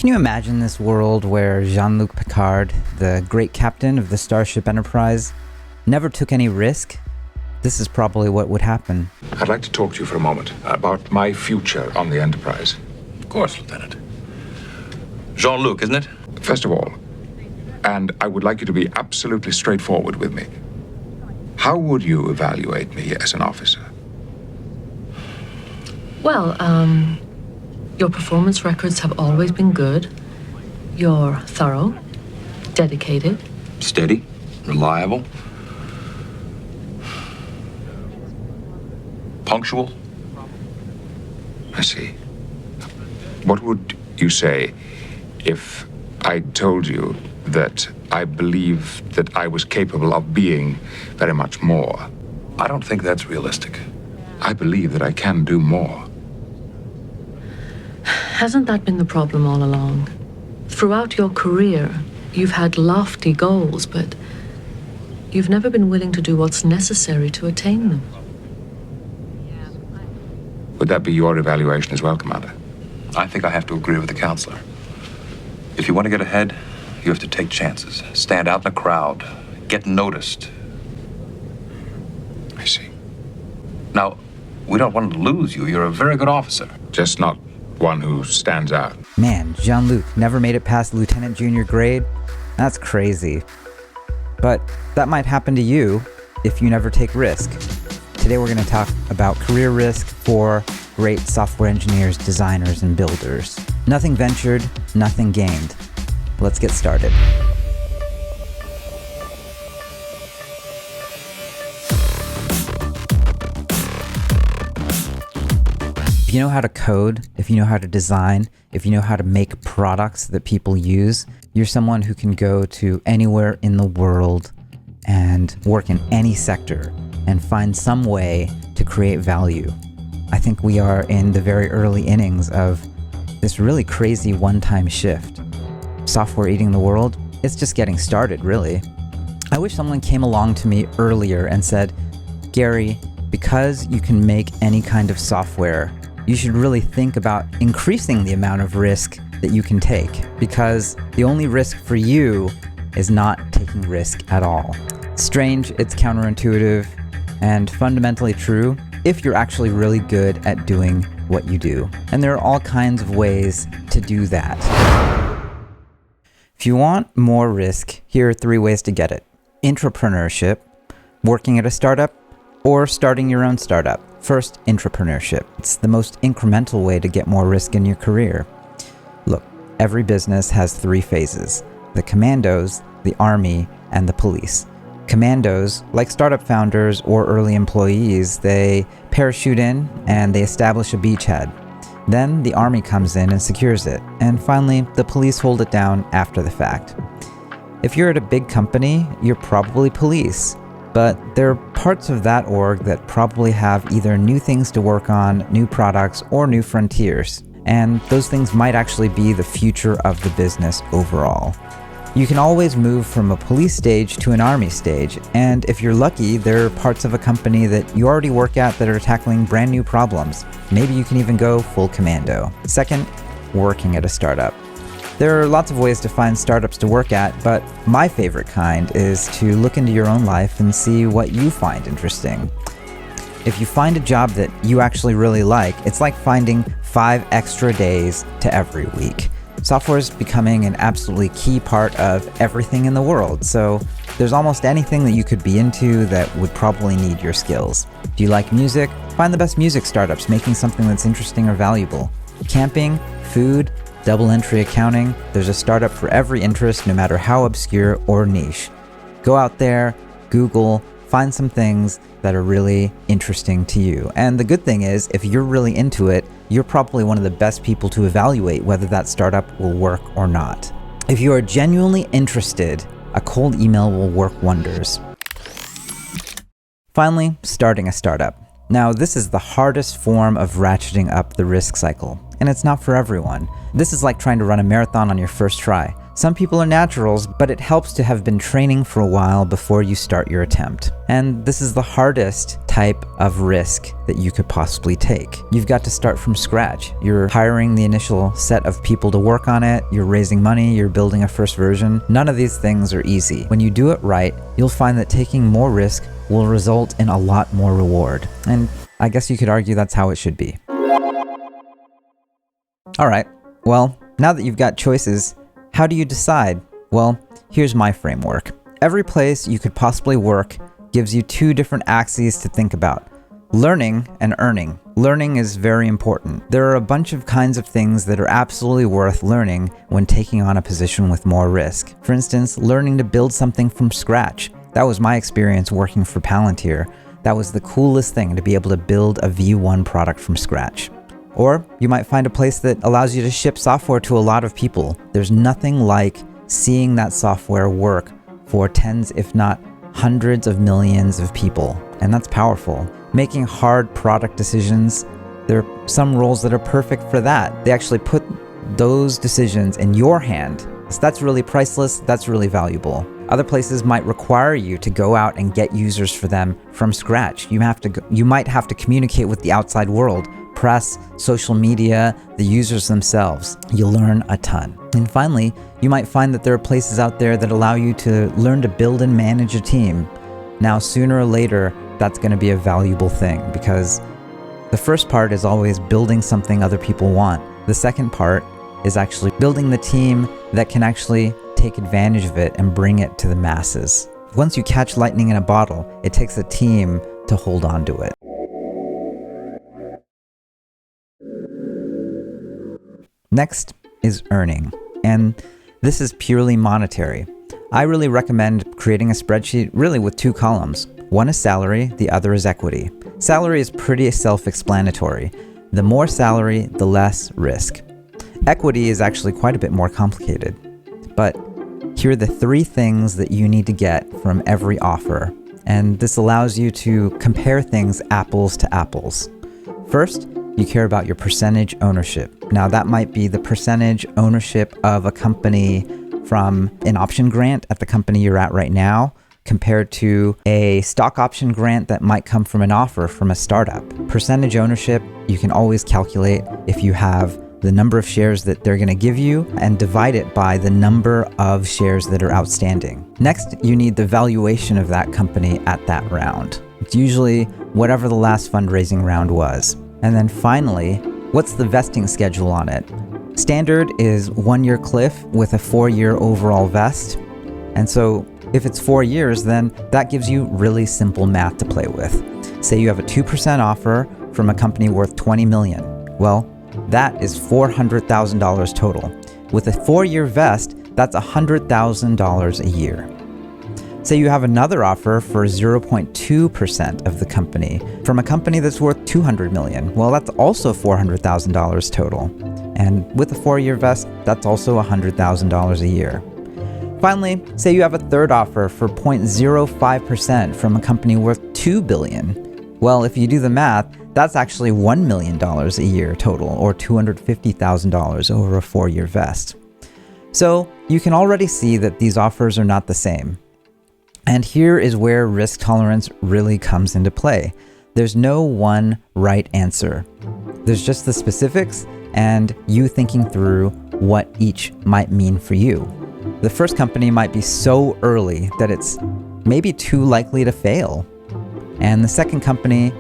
Can you imagine this world where Jean-Luc Picard, the great captain of the Starship Enterprise, never took any risk? This is probably what would happen. I'd like to talk to you for a moment about my future on the Enterprise. Of course, Lieutenant. Jean-Luc, isn't it? First of all, and I would like you to be absolutely straightforward with me, how would you evaluate me as an officer? Well, your performance records have always been good. You're thorough, dedicated. Steady, reliable, punctual. I see. What would you say if I told you that I believe that I was capable of being very much more? I don't think that's realistic. I believe that I can do more. Hasn't that been the problem all along? Throughout your career, you've had lofty goals, but you've never been willing to do what's necessary to attain them. Would that be your evaluation as well, Commander? I think I have to agree with the counselor. If you want to get ahead, you have to take chances, stand out in a crowd, get noticed. I see. Now, we don't want to lose you. You're a very good officer. Just not one who stands out. Man, Jean-Luc never made it past Lieutenant Junior grade? That's crazy. But that might happen to you if you never take risk. Today we're going to talk about career risk for great software engineers, designers, and builders. Nothing ventured, nothing gained. Let's get started. If you know how to code, if you know how to design, if you know how to make products that people use, you're someone who can go to anywhere in the world and work in any sector and find some way to create value. I think we are in the very early innings of this really crazy one-time shift. Software eating the world, it's just getting started, really. I wish someone came along to me earlier and said, Gary, because you can make any kind of software, you should really think about increasing the amount of risk that you can take, because the only risk for you is not taking risk at all. Strange, it's counterintuitive, and fundamentally true if you're actually really good at doing what you do. And there are all kinds of ways to do that. If you want more risk, here are 3 ways to get it. Intrapreneurship, working at a startup, or starting your own startup. First, intrapreneurship. It's the most incremental way to get more risk in your career. Look, every business has 3 phases: the commandos, the army, and the police. Commandos, like startup founders or early employees, they parachute in and they establish a beachhead. Then the army comes in and secures it. And finally, the police hold it down after the fact. If you're at a big company, you're probably police. But there are parts of that org that probably have either new things to work on, new products, or new frontiers. And those things might actually be the future of the business overall. You can always move from a police stage to an army stage, and if you're lucky, there are parts of a company that you already work at that are tackling brand new problems. Maybe you can even go full commando. Second, working at a startup. There are lots of ways to find startups to work at, but my favorite kind is to look into your own life and see what you find interesting. If you find a job that you actually really like, it's like finding 5 extra days to every week. Software is becoming an absolutely key part of everything in the world, so there's almost anything that you could be into that would probably need your skills. Do you like music? Find the best music startups making something that's interesting or valuable. Camping, food, double entry accounting, there's a startup for every interest, no matter how obscure or niche. Go out there, Google, find some things that are really interesting to you. And the good thing is, if you're really into it, you're probably one of the best people to evaluate whether that startup will work or not. If you are genuinely interested, a cold email will work wonders. Finally, starting a startup. Now, this is the hardest form of ratcheting up the risk cycle, and it's not for everyone. This is like trying to run a marathon on your first try. Some people are naturals, but it helps to have been training for a while before you start your attempt. And this is the hardest type of risk that you could possibly take. You've got to start from scratch. You're hiring the initial set of people to work on it, you're raising money, you're building a first version. None of these things are easy. When you do it right, you'll find that taking more risk will result in a lot more reward. And I guess you could argue that's how it should be. All right, well, now that you've got choices, how do you decide? Well, here's my framework. Every place you could possibly work gives you two different axes to think about: learning and earning. Learning is very important. There are a bunch of kinds of things that are absolutely worth learning when taking on a position with more risk. For instance, learning to build something from scratch. That was my experience working for Palantir. That was the coolest thing, to be able to build a V1 product from scratch. Or you might find a place that allows you to ship software to a lot of people. There's nothing like seeing that software work for tens, if not hundreds of millions of people. And that's powerful. Making hard product decisions, there are some roles that are perfect for that. They actually put those decisions in your hand. So that's really priceless, that's really valuable. Other places might require you to go out and get users for them from scratch. You might have to communicate with the outside world, press, social media, the users themselves. You'll learn a ton. And finally, you might find that there are places out there that allow you to learn to build and manage a team. Now, sooner or later, that's going to be a valuable thing, because the first part is always building something other people want. The second part is actually building the team that can actually take advantage of it and bring it to the masses. Once you catch lightning in a bottle, it takes a team to hold on to it. Next is earning, and this is purely monetary. I really recommend creating a spreadsheet really with two columns. One is salary, the other is equity. Salary is pretty self-explanatory. The more salary, the less risk. Equity is actually quite a bit more complicated. But here are the three things that you need to get from every offer, and this allows you to compare things apples to apples. First, you care about your percentage ownership. Now, that might be the percentage ownership of a company from an option grant at the company you're at right now, compared to a stock option grant that might come from an offer from a startup. Percentage ownership, you can always calculate if you have the number of shares that they're going to give you and divide it by the number of shares that are outstanding. Next, you need the valuation of that company at that round. It's usually whatever the last fundraising round was. And then finally, what's the vesting schedule on it? Standard is 1 year cliff with a 4-year overall vest. And so if it's 4 years, then that gives you really simple math to play with. Say you have a 2% offer from a company worth $20 million. Well, that is $400,000 total. With a 4-year vest, that's $100,000 a year. Say you have another offer for 0.2% of the company from a company that's worth $200 million. Well, that's also $400,000 total. And with a 4-year vest, that's also $100,000 a year. Finally, say you have a third offer for 0.05% from a company worth $2 billion. Well, if you do the math, that's actually $1 million a year total, or $250,000 over a 4-year vest. So you can already see that these offers are not the same. And here is where risk tolerance really comes into play. There's no one right answer. There's just the specifics and you thinking through what each might mean for you. The first company might be so early that it's maybe too likely to fail. And the second company,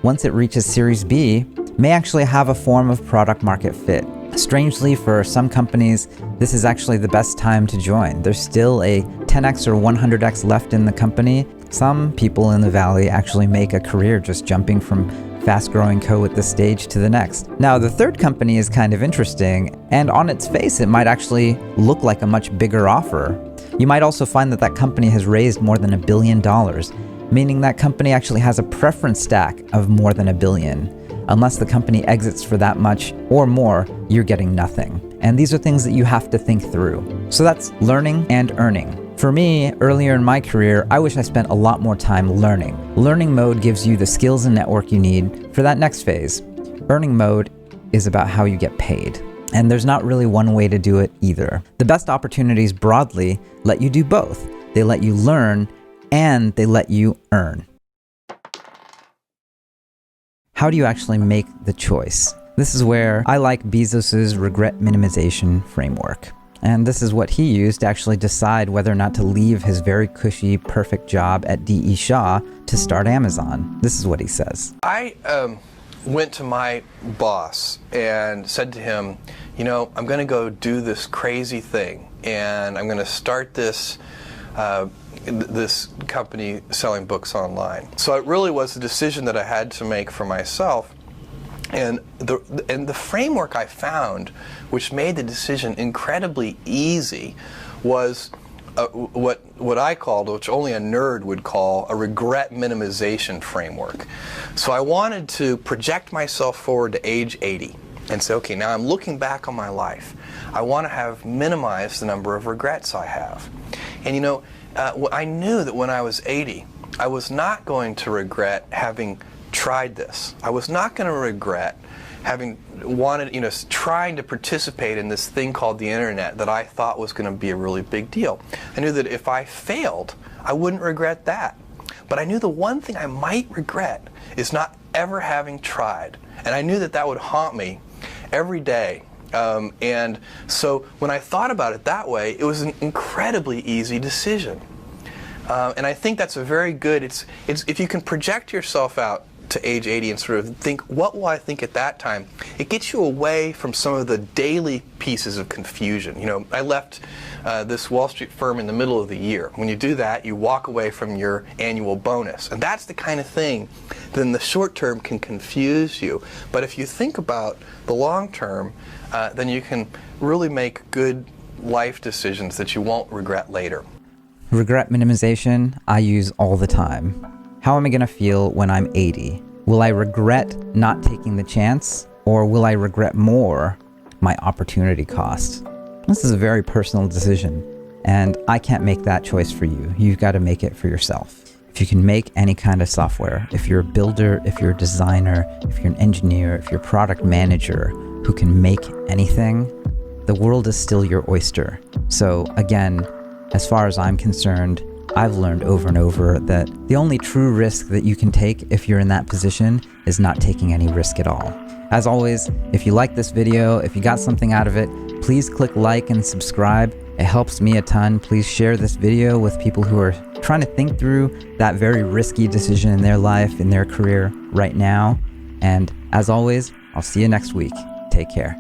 once it reaches Series B, may actually have a form of product market fit. Strangely, for some companies, this is actually the best time to join. There's still a 10x or 100x left in the company. Some people in the Valley actually make a career just jumping from fast-growing co at this stage to the next. Now, the third company is kind of interesting, and on its face, it might actually look like a much bigger offer. You might also find that that company has raised more than $1 billion, meaning that company actually has a preference stack of more than $1 billion. Unless the company exits for that much or more, you're getting nothing. And these are things that you have to think through. So that's learning and earning. For me, earlier in my career, I wish I spent a lot more time learning. Learning mode gives you the skills and network you need for that next phase. Earning mode is about how you get paid. And there's not really one way to do it either. The best opportunities broadly let you do both. They let you learn and they let you earn. How do you actually make the choice? This is where I like Bezos's regret minimization framework. And this is what he used to actually decide whether or not to leave his very cushy, perfect job at D.E. Shaw to start Amazon. This is what he says. I went to my boss and said to him, you know, I'm going to go do this crazy thing, and I'm going to start this this company selling books online. So it really was a decision that I had to make for myself. And the framework I found, which made the decision incredibly easy, was what I called, which only a nerd would call, a regret minimization framework. So I wanted to project myself forward to age 80 and say, okay, now I'm looking back on my life. I want to have minimized the number of regrets I have. And you know, I knew that when I was 80, I was not going to regret having tried this. I was not going to regret having wanted, you know, trying to participate in this thing called the internet that I thought was going to be a really big deal. I knew that if I failed, I wouldn't regret that. But I knew the one thing I might regret is not ever having tried. And I knew that that would haunt me every day. And so when I thought about it that way, it was an incredibly easy decision. And I think that's a very good, it's if you can project yourself out to age 80 and sort of think, what will I think at that time? It gets you away from some of the daily pieces of confusion. You know, I left this Wall Street firm in the middle of the year. When you do that, you walk away from your annual bonus. And that's the kind of thing that in the short term can confuse you. But if you think about the long term, then you can really make good life decisions that you won't regret later. Regret minimization, I use all the time. How am I going to feel when I'm 80? Will I regret not taking the chance, or will I regret more my opportunity cost? This is a very personal decision, and I can't make that choice for you. You've got to make it for yourself. If you can make any kind of software, if you're a builder, if you're a designer, if you're an engineer, if you're a product manager who can make anything, the world is still your oyster. So again, as far as I'm concerned, I've learned over and over that the only true risk that you can take if you're in that position is not taking any risk at all. As always, if you like this video, if you got something out of it, please click like and subscribe. It helps me a ton. Please share this video with people who are trying to think through that very risky decision in their life, in their career right now. And as always, I'll see you next week. Take care.